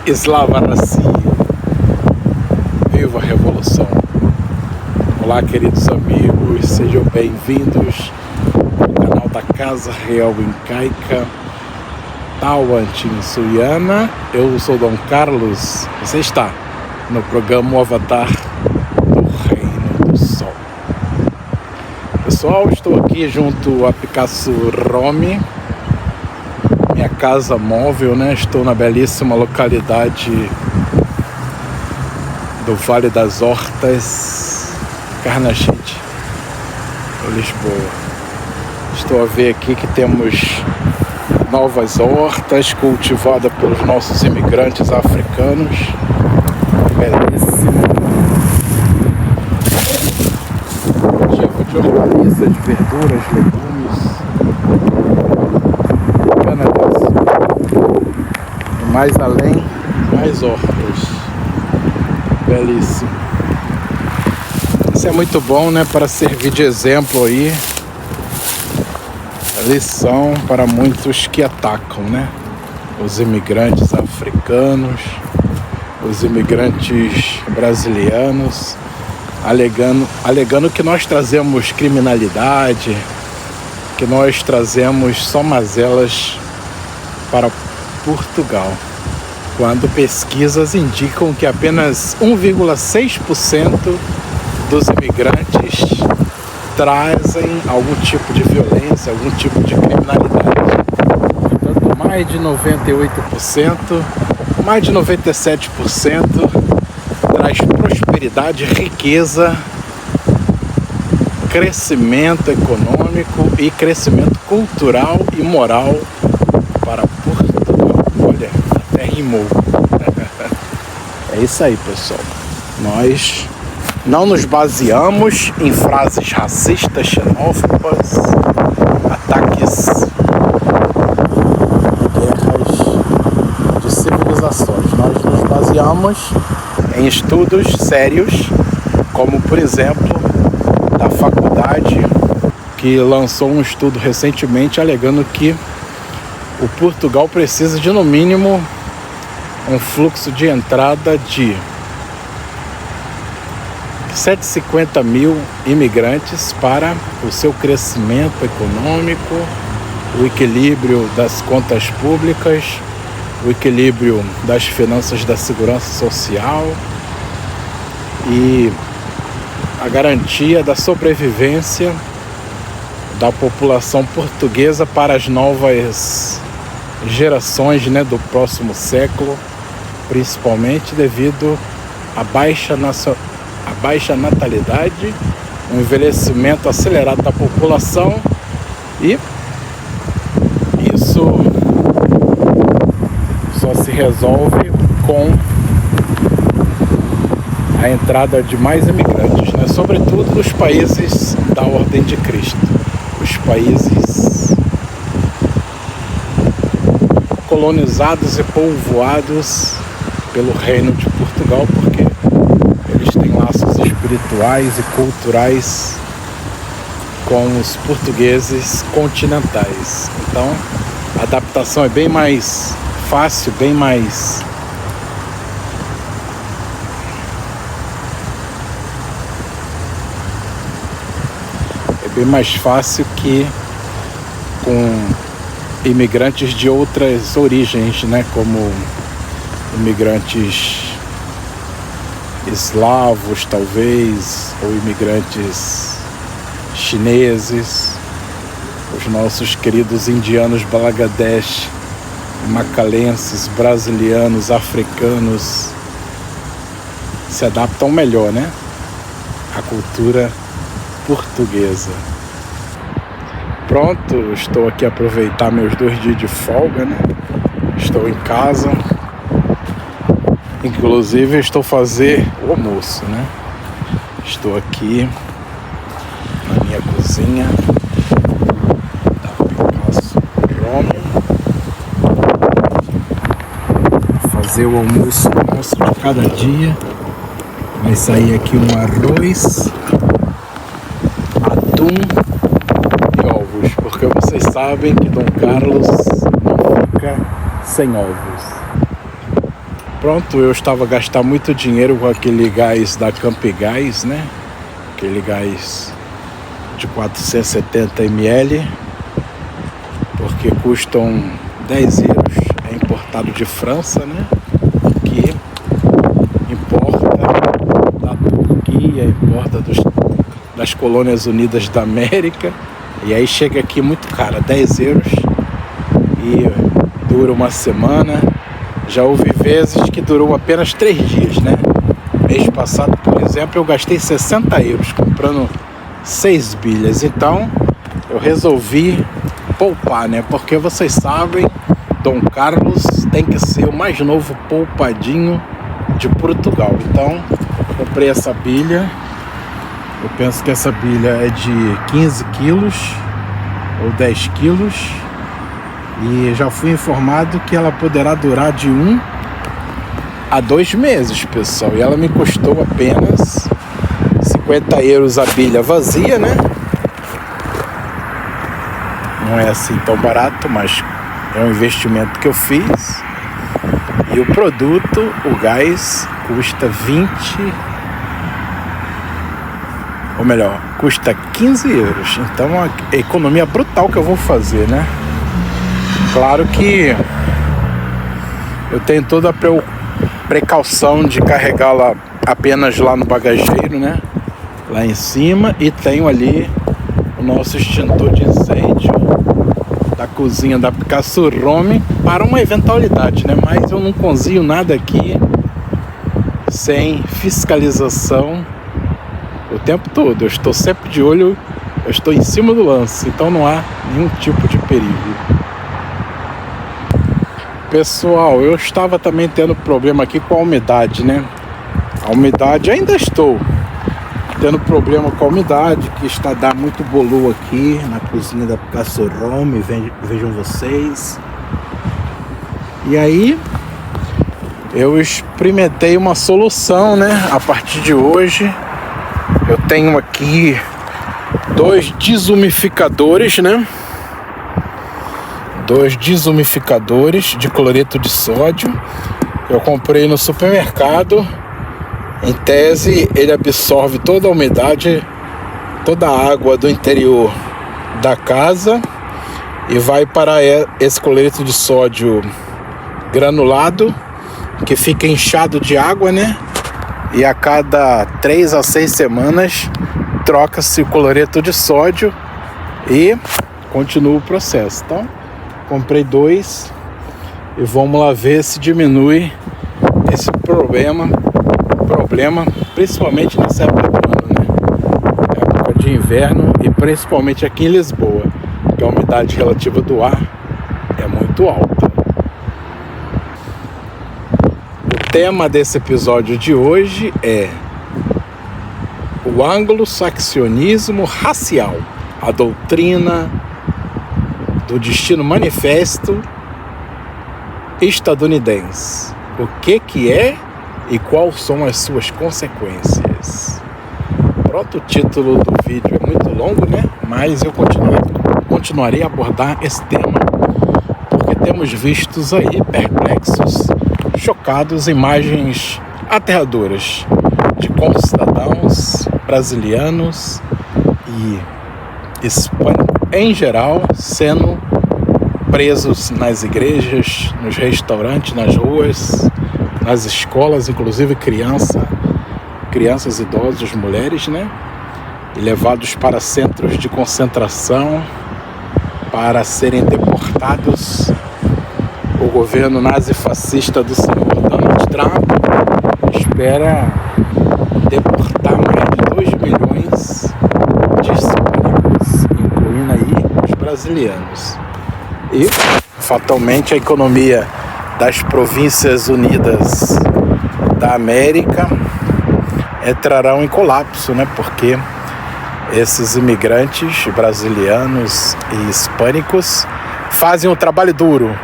Slava Россия. Viva a Revolução. Olá, queridos amigos, sejam bem-vindos ao canal da Casa Real Incaica, Tawantinsuiana. Eu sou Dom Carlos, você está no programa O Avatar do Reino do Sol. Pessoal, estou aqui junto a Picasso Rome, minha casa móvel, né? Estou na belíssima localidade do Vale das Hortas, Carnachide, Lisboa. Estou a ver aqui que temos novas hortas cultivadas pelos nossos imigrantes africanos. Belíssimo. Tipo de hortaliças, verduras, legumes. E mais além, mais hortas. Belíssimo. Isso é muito bom, né? Para servir de exemplo aí, lição para muitos que atacam, né? Os imigrantes africanos, os imigrantes brasileiros, alegando que nós trazemos criminalidade, que nós trazemos só mazelas para Portugal, quando pesquisas indicam que apenas 1,6% dos imigrantes trazem algum tipo de violência, algum tipo de criminalidade. Portanto, mais de 98%, mais de 97% traz prosperidade, riqueza, crescimento econômico e crescimento cultural e moral para Portugal. Olha, até rimou. É isso aí, pessoal. Nós não nos baseamos em frases racistas, xenófobas, ataques, guerras de civilizações. Nós nos baseamos em estudos sérios, como, por exemplo, da faculdade, que lançou um estudo recentemente alegando que o Portugal precisa de, no mínimo, um fluxo de entrada de 750 mil imigrantes para o seu crescimento econômico, o equilíbrio das contas públicas, o equilíbrio das finanças da segurança social e a garantia da sobrevivência da população portuguesa para as novas gerações, né, do próximo século, principalmente devido à baixa natalidade, um envelhecimento acelerado da população, e isso só se resolve com a entrada de mais imigrantes, né? Sobretudo nos países da Ordem de Cristo, os países colonizados e povoados pelo Reino de Portugal, porque eles têm laços espirituais e culturais com os portugueses continentais. Então, a adaptação é bem mais fácil, bem mais fácil que com imigrantes de outras origens, né, como imigrantes eslavos, talvez, ou imigrantes chineses, os nossos queridos indianos Bangladesh, macalenses, brasilianos, africanos se adaptam melhor, né, à cultura portuguesa. Pronto, estou aqui a aproveitar meus 2 dias de folga, né? Estou em casa. Inclusive estou a fazer o almoço, né? Estou aqui na minha cozinha da Picasso Rome. Fazer o almoço de cada dia. Vai sair aqui um arroz, atum e ovos, porque vocês sabem que Dom Carlos não fica sem ovos. Pronto, eu estava a gastar muito dinheiro com aquele gás da Campigás, né? Aquele gás de 470 ml, porque custam 10 euros. É importado de França, né? Que importa da Turquia, importa das Colônias Unidas da América. E aí chega aqui muito caro, 10 euros. E dura uma semana. Já houve vezes que durou apenas 3 dias, né? Mês passado, por exemplo, eu gastei 60 euros comprando 6 bilhas. Então, eu resolvi poupar, né? Porque vocês sabem, Dom Carlos tem que ser o mais novo poupadinho de Portugal. Então, comprei essa bilha. Eu penso que essa bilha é de 15 quilos ou 10 quilos. E já fui informado que ela poderá durar de 1 a 2 meses, pessoal. E ela me custou apenas 50 euros a bilha vazia, né? Não é assim tão barato, mas é um investimento que eu fiz. E o produto, o gás, custa 20... Ou melhor, custa 15 euros. Então, uma economia brutal que eu vou fazer, né? Claro que eu tenho toda a precaução de carregá-la apenas lá no bagageiro, né? Lá em cima. E tenho ali o nosso extintor de incêndio da cozinha da Picasso Rome para uma eventualidade, né? Mas eu não cozinho nada aqui sem fiscalização o tempo todo. Eu estou sempre de olho, eu estou em cima do lance. Então não há nenhum tipo de perigo. Pessoal, eu estava também tendo problema aqui com a umidade, né? A umidade, ainda estou tendo problema com a umidade, que está a dar muito bolor aqui na cozinha da Picasso Rome, vejam vocês. E aí, eu experimentei uma solução, né? A partir de hoje, eu tenho aqui 2 desumificadores, né? 2 desumificadores de cloreto de sódio. Eu comprei no supermercado. Em tese, ele absorve toda a umidade, toda a água do interior da casa e vai para esse cloreto de sódio granulado, que fica inchado de água, né? E a cada 3 a 6 semanas troca-se o cloreto de sódio e continua o processo. Então, comprei 2 e vamos lá ver se diminui esse problema, principalmente nessa época do ano, né? Época de inverno e principalmente aqui em Lisboa, que a umidade relativa do ar é muito alta. O tema desse episódio de hoje é o anglo-saxonismo racial, a doutrina do destino manifesto estadunidense. O que é e quais são as suas consequências? Pronto, o título do vídeo é muito longo, né? Mas eu continuarei a abordar esse tema, porque temos vistos aí perplexos, chocados, imagens aterradoras de concidadãos brasileiros e hispânicos em geral sendo presos nas igrejas, nos restaurantes, nas ruas, nas escolas, inclusive crianças, idosos, mulheres, né? E levados para centros de concentração para serem deportados. O governo nazifascista do senhor Donald Trump espera deportar mais de 2 milhões de hispânicos, incluindo aí os brasileiros. E, fatalmente, a economia das Províncias Unidas da América entrarão em colapso, né? Porque esses imigrantes brasileiros e hispânicos fazem um trabalho duro,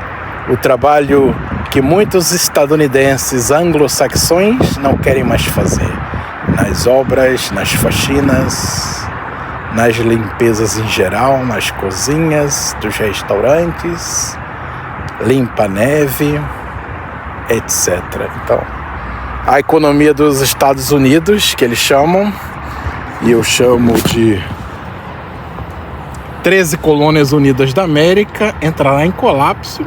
o trabalho que muitos estadunidenses anglo-saxões não querem mais fazer, nas obras, nas faxinas, nas limpezas em geral, nas cozinhas dos restaurantes, limpa a neve, etc. Então, a economia dos Estados Unidos, que eles chamam, e eu chamo de 13 colônias unidas da América, entrará em colapso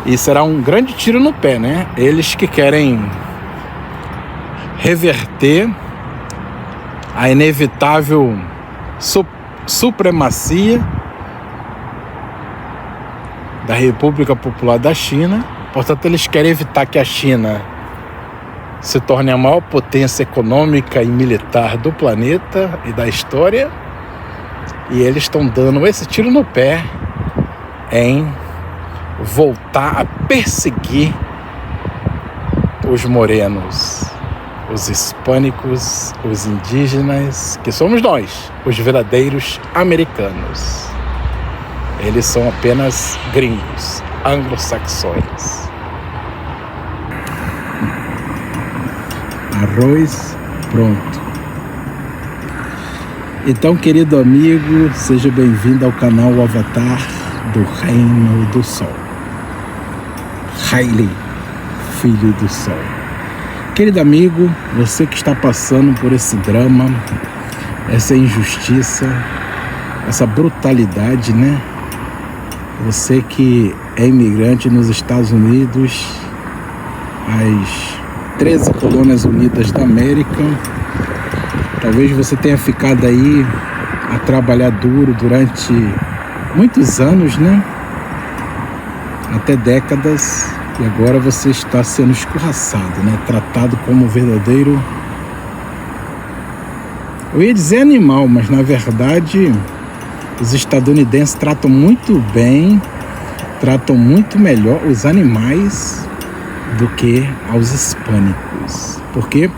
e será um grande tiro no pé, né? Eles que querem reverter a inevitável supremacia da República Popular da China. Portanto, eles querem evitar que a China se torne a maior potência econômica e militar do planeta e da história. E eles estão dando esse tiro no pé em voltar a perseguir os morenos, os hispânicos, os indígenas, que somos nós, os verdadeiros americanos. Eles são apenas gringos, anglo-saxões. Arroz pronto. Então, querido amigo, seja bem-vindo ao canal Avatar do Reino do Sol. Haile, filho do Sol. Querido amigo, você que está passando por esse drama, essa injustiça, essa brutalidade, né? Você que é imigrante nos Estados Unidos, as 13 colônias unidas da América, talvez você tenha ficado aí a trabalhar duro durante muitos anos, né? Até décadas, e agora você está sendo escorraçado, né? Tratado como verdadeiro, eu ia dizer animal, mas na verdade os estadunidenses tratam muito bem, tratam muito melhor os animais do que aos hispânicos, porque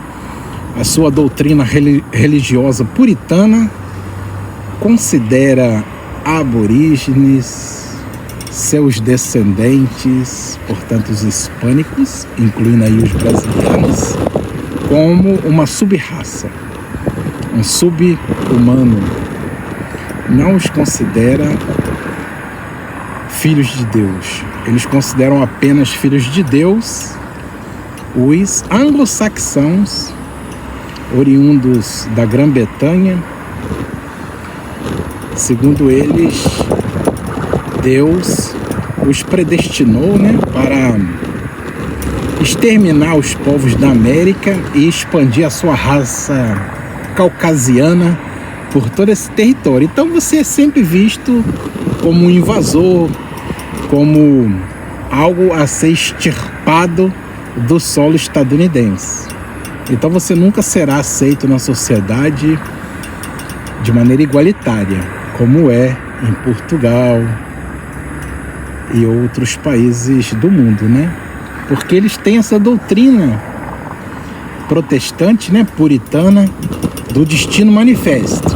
a sua doutrina religiosa puritana considera aborígenes, seus descendentes, portanto os hispânicos, incluindo aí os brasileiros, como uma sub-raça, um sub-humano. Não os considera filhos de Deus. Eles consideram apenas filhos de Deus os anglo-saxãos, oriundos da Grã-Bretanha. Segundo eles, Deus os predestinou, né, para exterminar os povos da América e expandir a sua raça caucasiana por todo esse território. Então você é sempre visto como um invasor, como algo a ser extirpado do solo estadunidense. Então você nunca será aceito na sociedade de maneira igualitária, como é em Portugal e outros países do mundo, né? Porque eles têm essa doutrina protestante, né, puritana, do destino manifesto.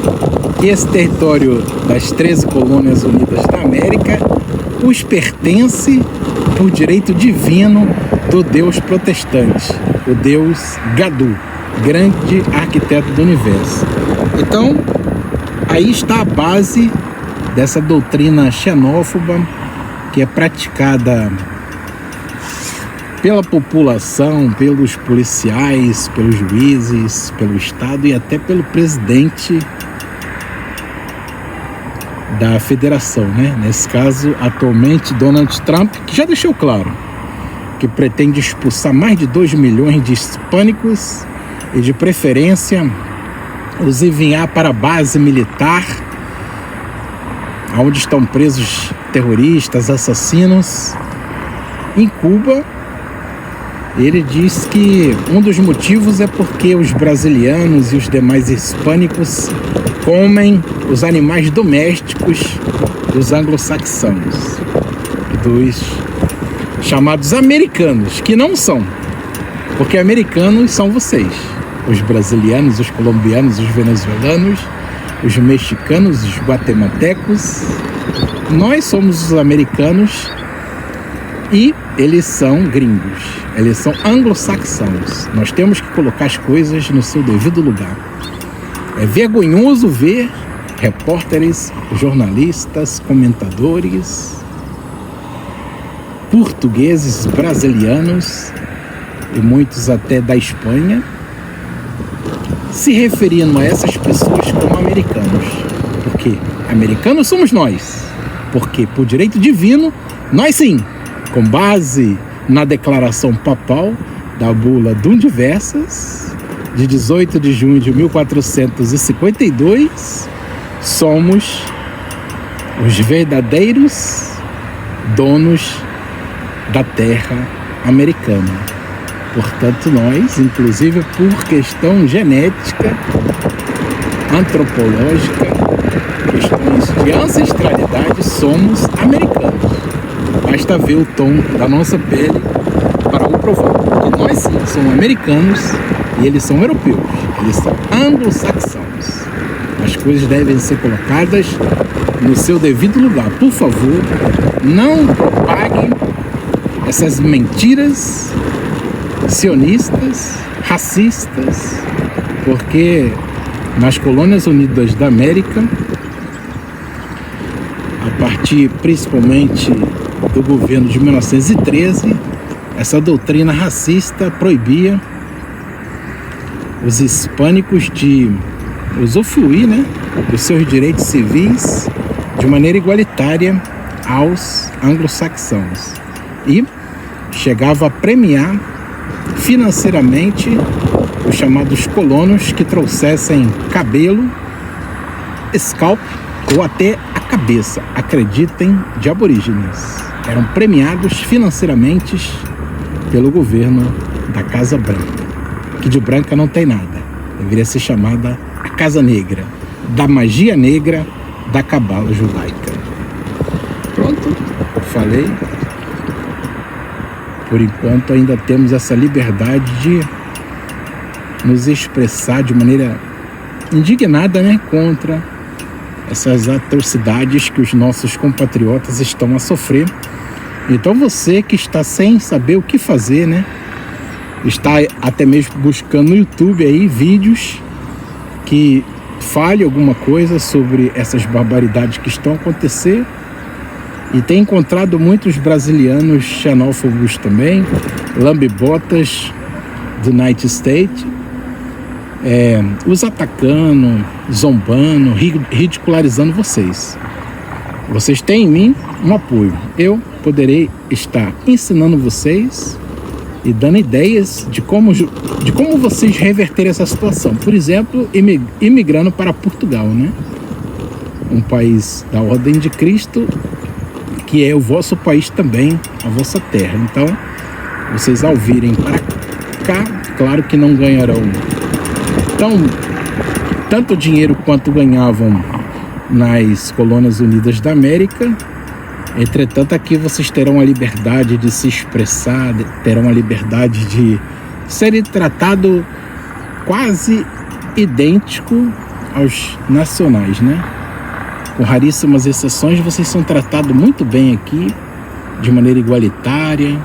E esse território das 13 colônias unidas da América os pertence por direito divino do Deus protestante, o Deus Gadu, grande arquiteto do universo. Então, aí está a base dessa doutrina xenófoba que é praticada pela população, pelos policiais, pelos juízes, pelo Estado e até pelo presidente da federação, né? Nesse caso, atualmente, Donald Trump, que já deixou claro que pretende expulsar mais de 2 milhões de hispânicos e, de preferência, os enviar para a base militar, onde estão presos terroristas, assassinos. Em Cuba, ele diz que um dos motivos é porque os brasilianos e os demais hispânicos comem os animais domésticos dos anglo-saxãos, dos chamados americanos, que não são, porque americanos são vocês, os brasilianos, os colombianos, os venezuelanos, os mexicanos, os guatemaltecos. Nós somos os americanos e eles são gringos, eles são anglo-saxãos. Nós temos que colocar as coisas no seu devido lugar. É vergonhoso ver repórteres, jornalistas, comentadores portugueses, brasilianos e muitos até da Espanha, se referindo a essas pessoas como americanos. Porque americanos somos nós. Porque por direito divino, nós sim, com base na declaração papal da bula Dum Diversas, de 18 de junho de 1452, somos os verdadeiros donos da terra americana. Portanto, nós, inclusive por questão genética, antropológica, questões de ancestralidade, somos americanos. Basta ver o tom da nossa pele para o provar. Porque nós sim somos americanos e eles são europeus, eles são anglo-saxãos. As coisas devem ser colocadas no seu devido lugar. Por favor, não propaguem essas mentiras sionistas, racistas, porque nas Colônias Unidas da América, a partir principalmente do governo de 1913, essa doutrina racista proibia os hispânicos de usufruir, dos seus direitos civis de maneira igualitária aos anglo-saxãos, e chegava a premiar financeiramente os chamados colonos que trouxessem cabelo, scalp ou até a cabeça, acreditem, de aborígenes. Eram premiados financeiramente pelo governo da Casa Branca, que de branca não tem nada. Deveria ser chamada a Casa Negra, da magia negra da cabala judaica. Pronto, falei. Por enquanto ainda temos essa liberdade de nos expressar de maneira indignada, contra essas atrocidades que os nossos compatriotas estão a sofrer. Então você que está sem saber o que fazer, está até mesmo buscando no YouTube aí vídeos que fale alguma coisa sobre essas barbaridades que estão a acontecer, e tem encontrado muitos brasilianos xenófobos também, lambe-botas do United States, os atacando, zombando, ridicularizando vocês. Vocês têm em mim um apoio. Eu poderei estar ensinando vocês e dando ideias de como vocês reverterem essa situação. Por exemplo, imigrando para Portugal, um país da ordem de Cristo, que é o vosso país também, a vossa terra. Então, vocês ao virem para cá, claro que não ganharão tanto dinheiro quanto ganhavam nas Colônias Unidas da América. Entretanto, aqui vocês terão a liberdade de se expressar, terão a liberdade de serem tratados quase idêntico aos nacionais, Com raríssimas exceções, vocês são tratados muito bem aqui, de maneira igualitária,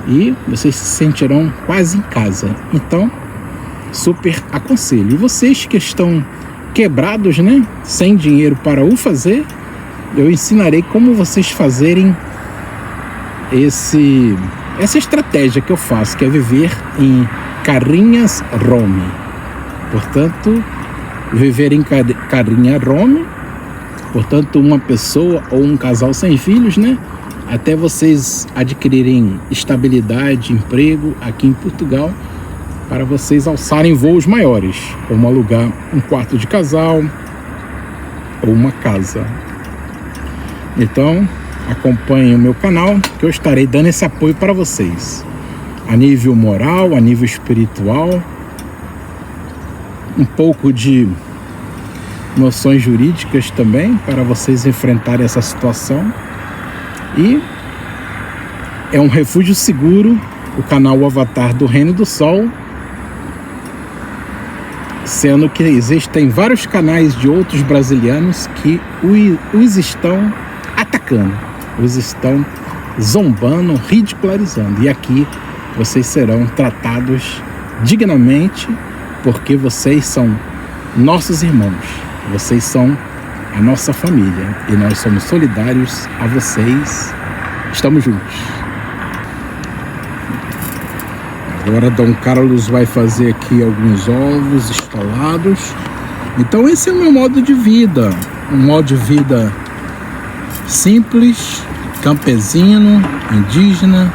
e vocês se sentirão quase em casa. Então, super aconselho. E vocês que estão quebrados, sem dinheiro para o fazer, eu ensinarei como vocês fazerem essa estratégia que eu faço, que é viver em carrinhas Rome. Portanto, viver em carrinha Rome, portanto, uma pessoa ou um casal sem filhos, até vocês adquirirem estabilidade, emprego aqui em Portugal, para vocês alçarem voos maiores, como alugar um quarto de casal ou uma casa. Então, acompanhem o meu canal, que eu estarei dando esse apoio para vocês, a nível moral, a nível espiritual, um pouco de noções jurídicas também, para vocês enfrentarem essa situação. E é um refúgio seguro, o canal Avatar do Reino do Sol, sendo que existem vários canais de outros brasilianos que os estão atacando, os estão zombando, ridicularizando. E aqui vocês serão tratados dignamente, porque vocês são nossos irmãos, vocês são a nossa família, e nós somos solidários a vocês Estamos juntos. Agora Dom Carlos vai fazer aqui alguns ovos estalados. Então esse é o meu modo de vida. Um modo de vida simples, campesino, indígena,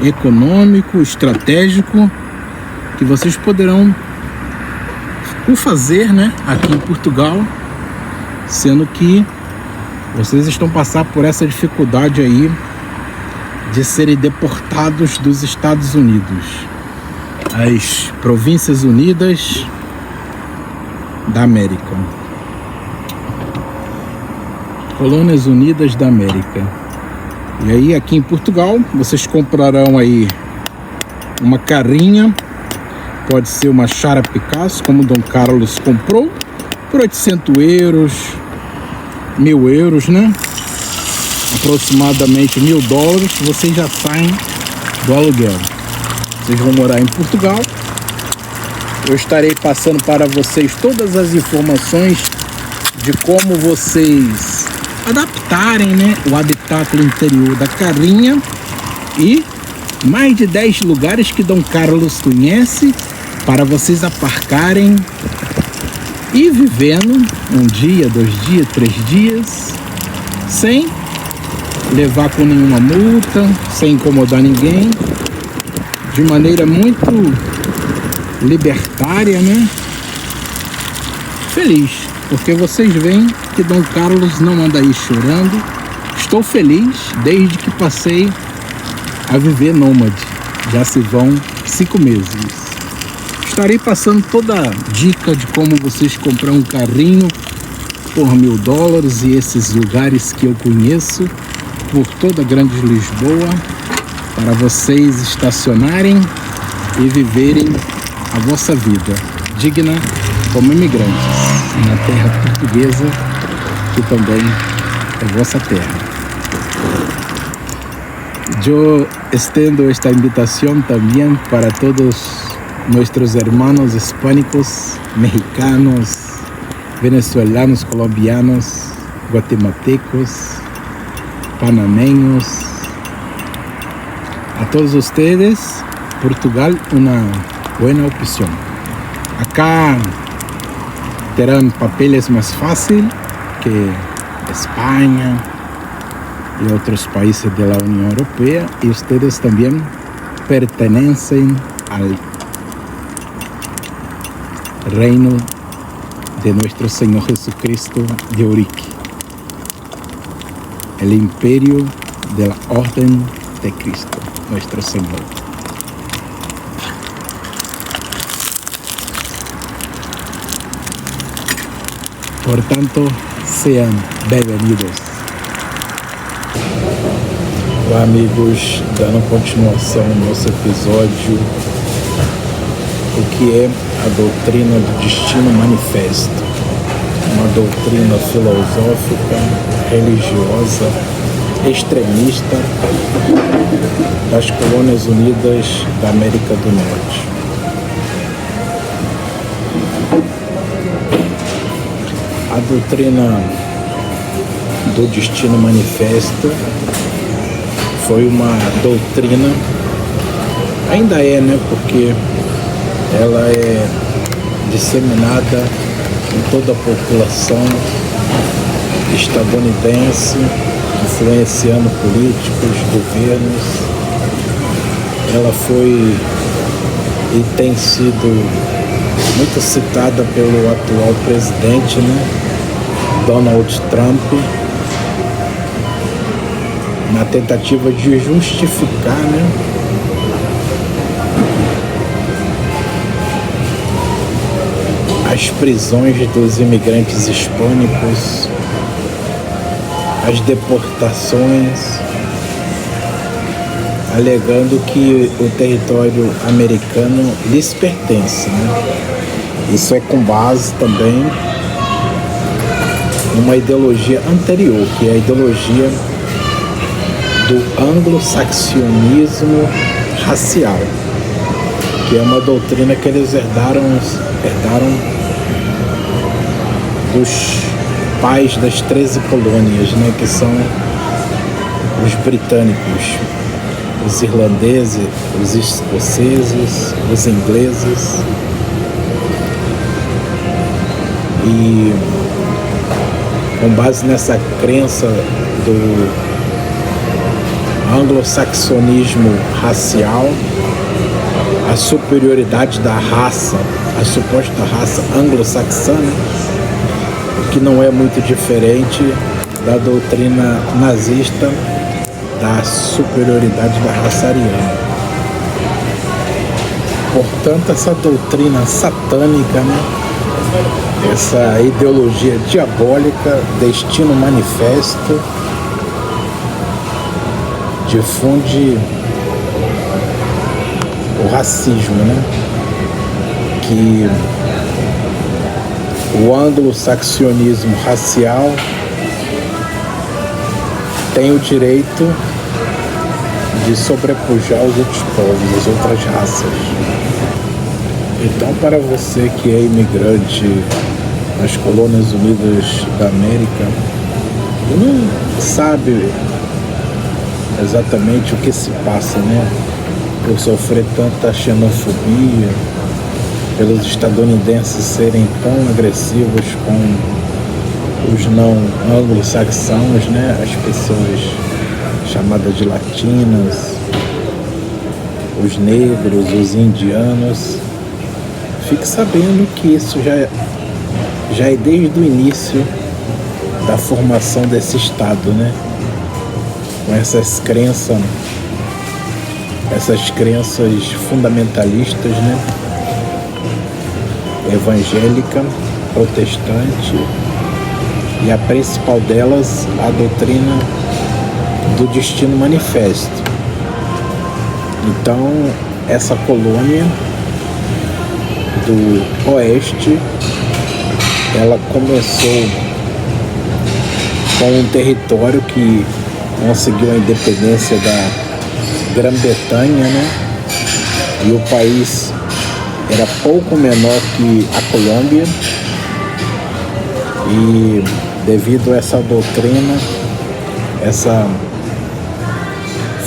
econômico, estratégico, que vocês poderão o fazer, né, aqui em Portugal, sendo que vocês estão passando por essa dificuldade aí de serem deportados dos Estados Unidos, as Províncias Unidas da América, Colônias Unidas da América. E aí aqui em Portugal vocês comprarão aí uma carrinha, pode ser uma Chara Picasso, como Dom Carlos comprou, por 800 euros, 1.000 euros, né? Aproximadamente $1.000, vocês já saem do aluguel. Vocês vão morar em Portugal. Eu estarei passando para vocês todas as informações de como vocês adaptarem, né, o habitáculo interior da carrinha e mais de 10 lugares que Dom Carlos conhece para vocês aparcarem e vivendo 1 dia, 2 dias, 3 dias sem levar com nenhuma multa, sem incomodar ninguém, de maneira muito libertária, né? Feliz, porque vocês veem que Dom Carlos não anda aí chorando. Estou feliz desde que passei a viver nômade. Já se vão 5 meses. Estarei passando toda a dica de como vocês comprar um carrinho por $1.000 e esses lugares que eu conheço por toda a grande Lisboa, para vocês estacionarem e viverem a vossa vida digna como imigrantes na terra portuguesa, que também é vossa terra. Eu estendo esta invitação também para todos nossos hermanos hispânicos, mexicanos, venezolanos, colombianos, guatemaltecos, panameños, a todos ustedes, Portugal una buena opción. Acá terán papeles más fácil que España y otros países de la Unión Europea, y ustedes también pertenecen al reino de nuestro Señor Jesucristo de Urique, el imperio de la Orden de Cristo, nuestro Señor. Por tanto, sean bem-vindos. Olá, amigos, dando continuação ao nosso episódio, o que é a doutrina do destino manifesto, uma doutrina filosófica, religiosa, extremista das Colônias Unidas da América do Norte. A doutrina do destino manifesto foi uma doutrina, ainda é, né, porque ela é disseminada em toda a população estadunidense, influenciando políticos, governos. Ela foi e tem sido muito citada pelo atual presidente, né, Donald Trump, na tentativa de justificar, né, as prisões dos imigrantes hispânicos, as deportações, alegando que o território americano lhes pertence, né? Isso é com base também numa ideologia anterior, que é a ideologia do anglo-saxonismo racial, que é uma doutrina que eles herdaram dos pais das 13 colônias, né, que são os britânicos, os irlandeses, os escoceses, os ingleses. E com base nessa crença do anglo-saxonismo racial, a superioridade da raça, a suposta raça anglo-saxã, que não é muito diferente da doutrina nazista da superioridade da raça ariana. Portanto, essa doutrina satânica, né? Essa ideologia diabólica, destino manifesto, difunde o racismo, né? Que o anglo-saxonismo racial tem o direito de sobrepujar os outros povos, as outras raças. Então, para você que é imigrante nas Colônias Unidas da América e não sabe exatamente o que se passa, né? Por sofrer tanta xenofobia, pelos estadunidenses serem tão agressivos com os não anglo-saxãos, né? As pessoas chamadas de latinas, os negros, os indianos. Fique sabendo que isso já é desde o início da formação desse Estado, né? Com essas crenças fundamentalistas, né? Evangélica, protestante, e a principal delas, a doutrina do destino manifesto. Então, essa colônia do Oeste, ela começou com um território que conseguiu a independência da Grã-Bretanha, né? E o país era pouco menor que a Colômbia, e devido a essa doutrina, essa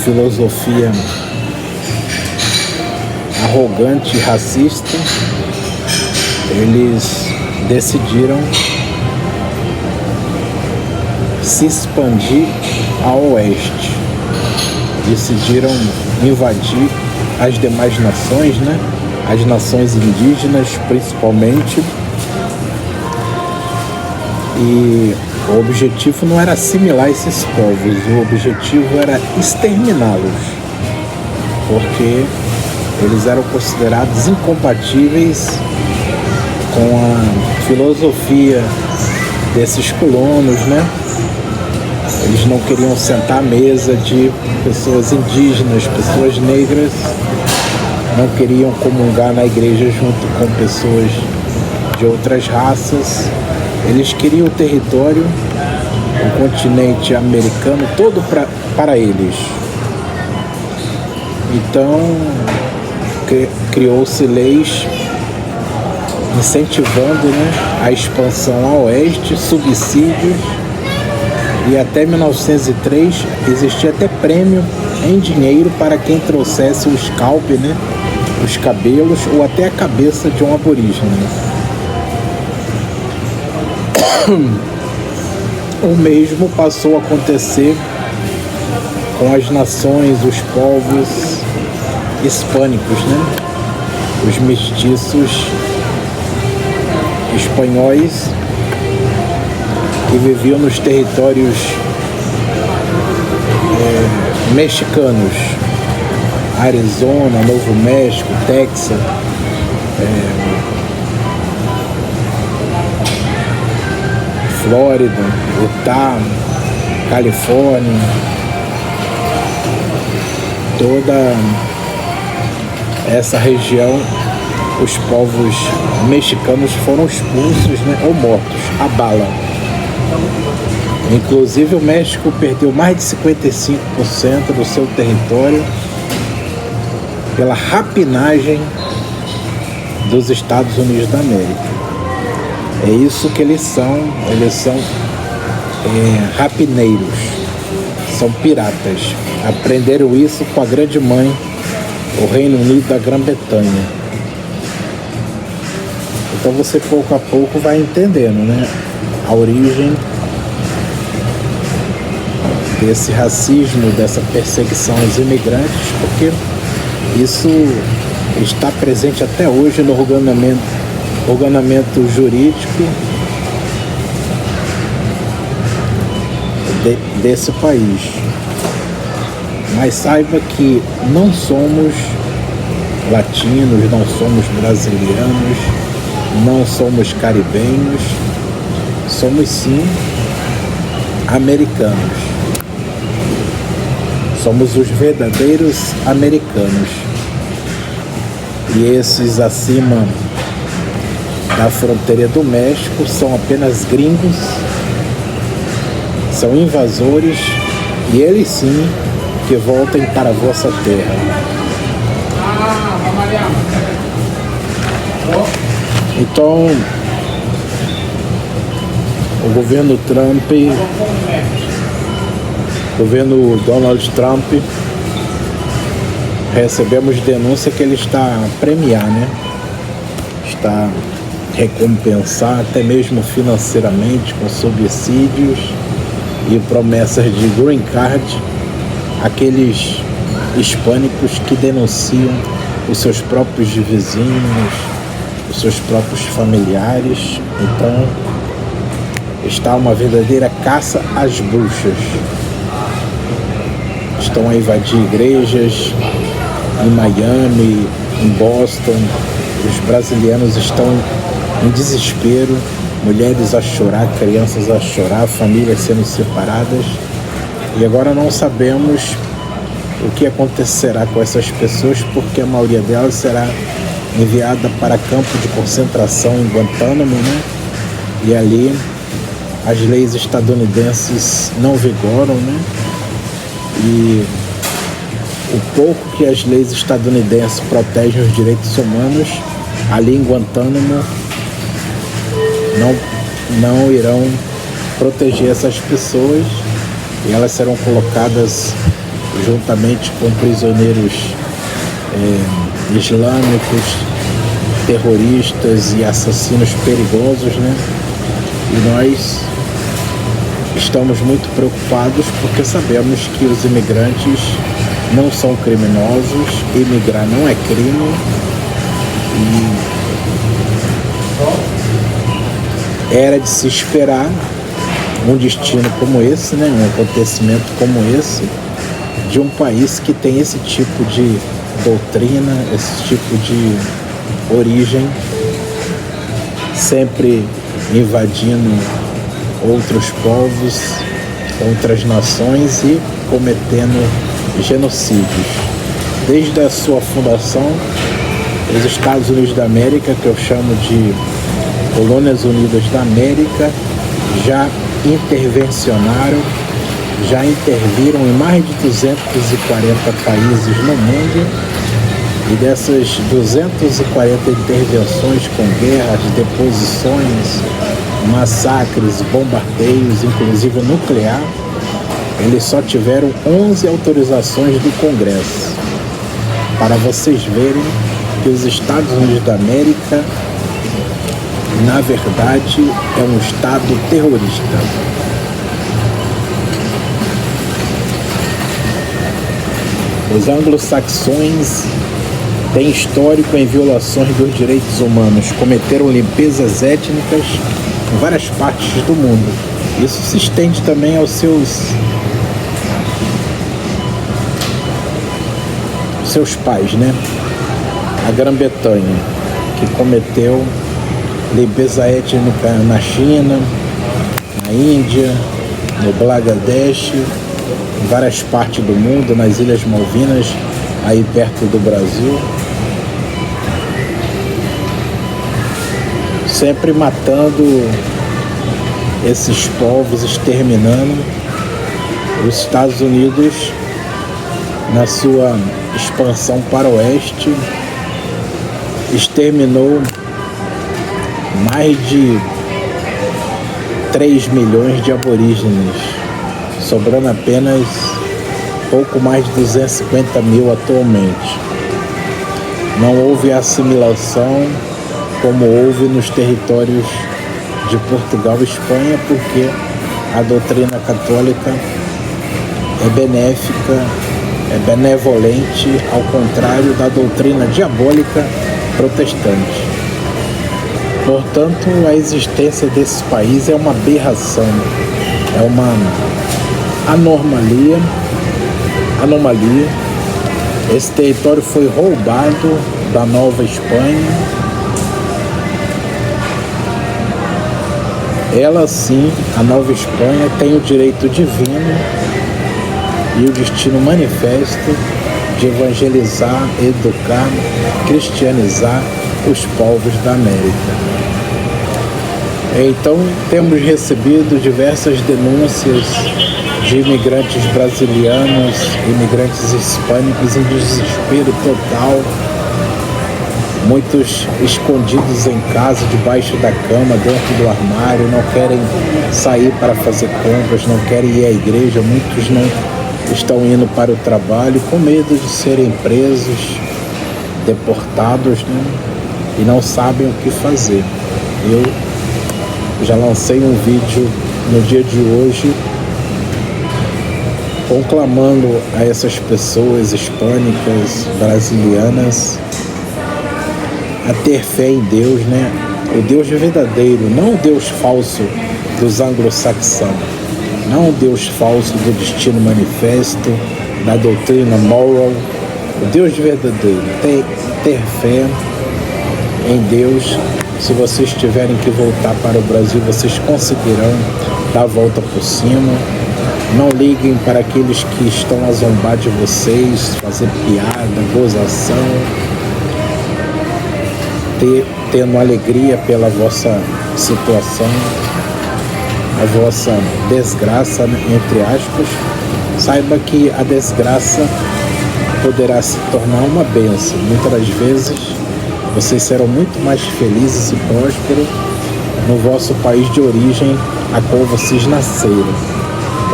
filosofia arrogante e racista, eles decidiram se expandir ao oeste, decidiram invadir as demais nações, né? As nações indígenas principalmente, e o objetivo não era assimilar esses povos, o objetivo era exterminá-los, porque eles eram considerados incompatíveis com a filosofia desses colonos, né? Eles não queriam sentar à mesa de pessoas indígenas, pessoas negras, não queriam comungar na igreja junto com pessoas de outras raças. Eles queriam o território, o continente americano todo para eles. Então, criou-se leis incentivando, né, a expansão ao oeste, subsídios, e até 1903 existia até prêmio em dinheiro para quem trouxesse o scalp, né, os cabelos ou até a cabeça de um aborígene. O mesmo passou a acontecer com as nações, os povos hispânicos, né? Os mestiços espanhóis que viviam nos territórios mexicanos, Arizona, Novo México, Texas, Flórida, Utah, Califórnia, toda essa região, os povos mexicanos foram expulsos, né, ou mortos à bala. Inclusive o México perdeu mais de 55% do seu território pela rapinagem dos Estados Unidos da América. É isso que eles são rapineiros, são piratas. Aprenderam isso com a grande mãe, o Reino Unido da Grã-Bretanha. Então você pouco a pouco vai entendendo, né, a origem desse racismo, dessa perseguição aos imigrantes, porque isso está presente até hoje no ordenamento jurídico desse país. Mas saiba que não somos latinos, não somos brasileiros, não somos caribenhos, somos sim americanos. Somos os verdadeiros americanos. E esses acima da fronteira do México são apenas gringos, são invasores, e eles sim que voltem para a vossa terra. Então, o governo Donald Trump, recebemos denúncia que ele está a premiar, né? Está a recompensar, até mesmo financeiramente, com subsídios e promessas de green card, aqueles hispânicos que denunciam os seus próprios vizinhos, os seus próprios familiares. Então, está uma verdadeira caça às bruxas. Estão a invadir igrejas em Miami, em Boston. Os brasileiros estão em desespero, mulheres a chorar, crianças a chorar, famílias sendo separadas. E agora não sabemos o que acontecerá com essas pessoas, porque a maioria delas será enviada para campo de concentração em Guantánamo, né? E ali as leis estadunidenses não vigoram, né? E o pouco que as leis estadunidenses protegem os direitos humanos, ali em Guantánamo, não irão proteger essas pessoas, e elas serão colocadas juntamente com prisioneiros islâmicos, terroristas e assassinos perigosos, né? E nós estamos muito preocupados porque sabemos que os imigrantes não são criminosos, imigrar não é crime, e era de se esperar um destino como esse, né? Um acontecimento como esse, de um país que tem esse tipo de doutrina, esse tipo de origem, sempre invadindo outros povos, outras nações e cometendo genocídios. Desde a sua fundação, os Estados Unidos da América, que eu chamo de Colônias Unidas da América, já intervencionaram, já interviram em mais de 240 países no mundo, e dessas 240 intervenções com guerras, deposições, massacres, bombardeios, inclusive nuclear, eles só tiveram 11 autorizações do Congresso. Para vocês verem que os Estados Unidos da América, na verdade, é um Estado terrorista. Os anglo-saxões têm histórico em violações dos direitos humanos, cometeram limpezas étnicas em várias partes do mundo. Isso se estende também aos seus pais, né? A Grã-Bretanha, que cometeu limpeza étnica na China, na Índia, no Bangladesh, em várias partes do mundo, nas Ilhas Malvinas, aí perto do Brasil. Sempre matando esses povos, exterminando. Os Estados Unidos, na sua expansão para o oeste, exterminou mais de 3 milhões de aborígenes sobrando apenas pouco mais de 250 mil atualmente. Não houve assimilação como houve nos territórios de Portugal e Espanha, porque a doutrina católica é benéfica, é benevolente, ao contrário da doutrina diabólica protestante. Portanto, a existência desse país é uma aberração, é uma anomalia. Esse território foi roubado da Nova Espanha. Ela sim, a Nova Espanha, tem o direito divino e o destino manifesto de evangelizar, educar, cristianizar os povos da América. Então, temos recebido diversas denúncias de imigrantes brasileiros, imigrantes hispânicos em desespero total, muitos escondidos em casa, debaixo da cama, dentro do armário, não querem sair para fazer compras, não querem ir à igreja, muitos não estão indo para o trabalho com medo de serem presos, deportados, né? E não sabem o que fazer. Eu já lancei um vídeo no dia de hoje conclamando a essas pessoas hispânicas, brasilianas, a ter fé em Deus, né? O Deus verdadeiro, não o Deus falso dos anglo-saxãos, não o Deus falso do destino manifesto, da doutrina moral. O Deus verdadeiro, ter fé em Deus. Se vocês tiverem que voltar para o Brasil, vocês conseguirão dar a volta por cima. Não liguem para aqueles que estão a zombar de vocês, fazer piada, gozação, tendo alegria pela vossa situação, a vossa desgraça, entre aspas. Saiba que a desgraça poderá se tornar uma bênção. Muitas das vezes vocês serão muito mais felizes e prósperos no vosso país de origem, a qual vocês nasceram.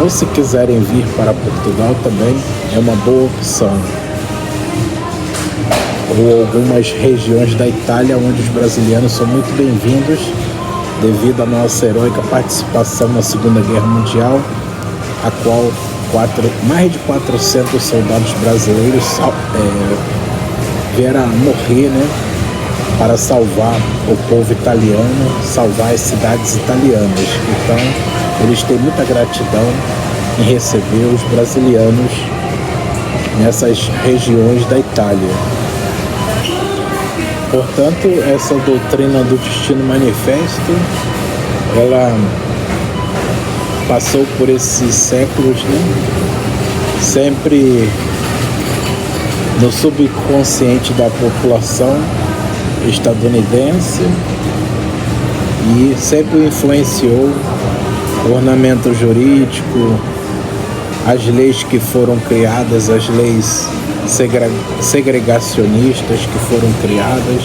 Ou se quiserem vir para Portugal também é uma boa opção. Ou algumas regiões da Itália onde os brasileiros são muito bem-vindos devido à nossa heróica participação na Segunda Guerra Mundial, a qual mais de 400 soldados brasileiros vieram a morrer, né, para salvar o povo italiano, salvar as cidades italianas. Então, eles têm muita gratidão em receber os brasilianos nessas regiões da Itália. Portanto, essa doutrina do destino manifesto, ela passou por esses séculos, né? Sempre no subconsciente da população estadunidense e sempre influenciou o ornamento jurídico, as leis que foram criadas, as leis segregacionistas que foram criadas,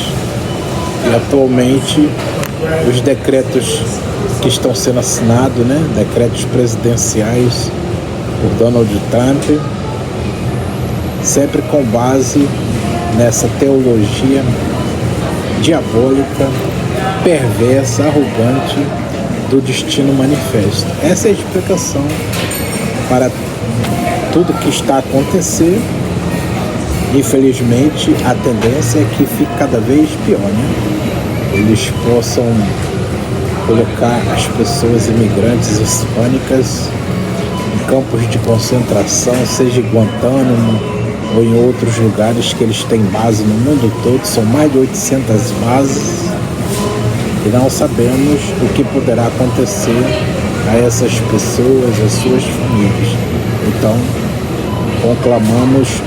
e atualmente os decretos que estão sendo assinados, né, decretos presidenciais por Donald Trump, sempre com base nessa teologia diabólica, perversa, arrogante do destino manifesto. Essa é a explicação para tudo que está a acontecer. Infelizmente, a tendência é que fique cada vez pior, né? Eles possam colocar as pessoas imigrantes hispânicas em campos de concentração, seja em Guantánamo ou em outros lugares que eles têm base no mundo todo. São mais de 800 bases e não sabemos o que poderá acontecer a essas pessoas, às suas famílias. Então, conclamamos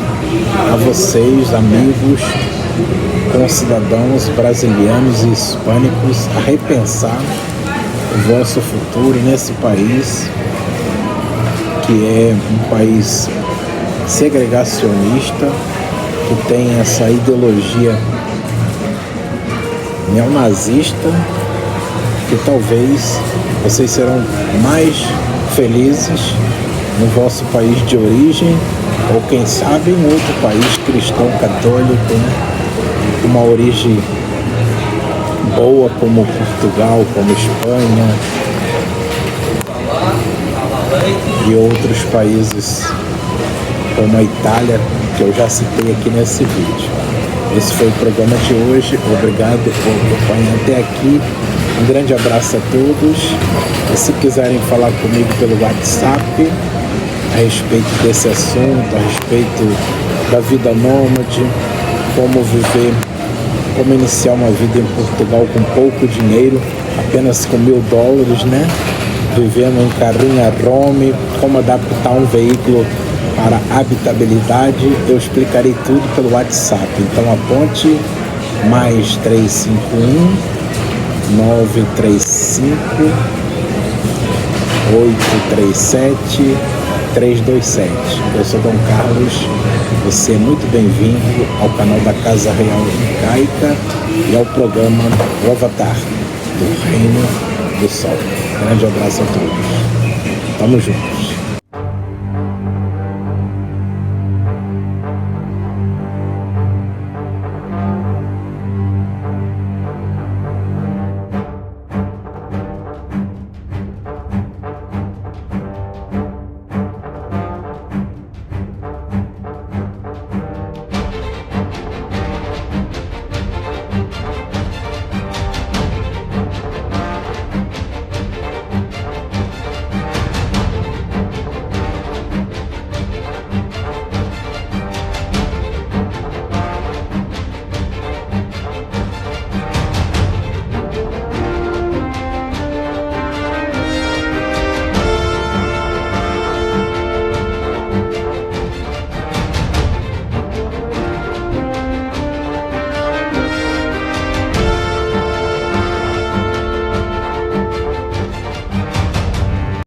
a vocês, amigos, concidadãos brasileiros e hispânicos, a repensar o vosso futuro nesse país, que é um país segregacionista, que tem essa ideologia neonazista, que talvez vocês serão mais felizes no vosso país de origem, ou quem sabe em outro país cristão católico, né? Uma origem boa como Portugal, como Espanha e outros países como a Itália, que eu já citei aqui nesse vídeo. Esse foi o programa de hoje. Obrigado por acompanhar até aqui. Um grande abraço a todos. E se quiserem falar comigo pelo WhatsApp a respeito desse assunto, a respeito da vida nômade, como viver, como iniciar uma vida em Portugal com pouco dinheiro, apenas com $1.000, né? Vivendo em carrinha Rome, como adaptar um veículo para habitabilidade, eu explicarei tudo pelo WhatsApp. Então aponte mais 351 935 837 327. Eu sou Dom Carlos, você é muito bem-vindo ao canal da Casa Real Incaica e ao programa O Avatar do Reino do Sol. Grande abraço a todos. Tamo juntos.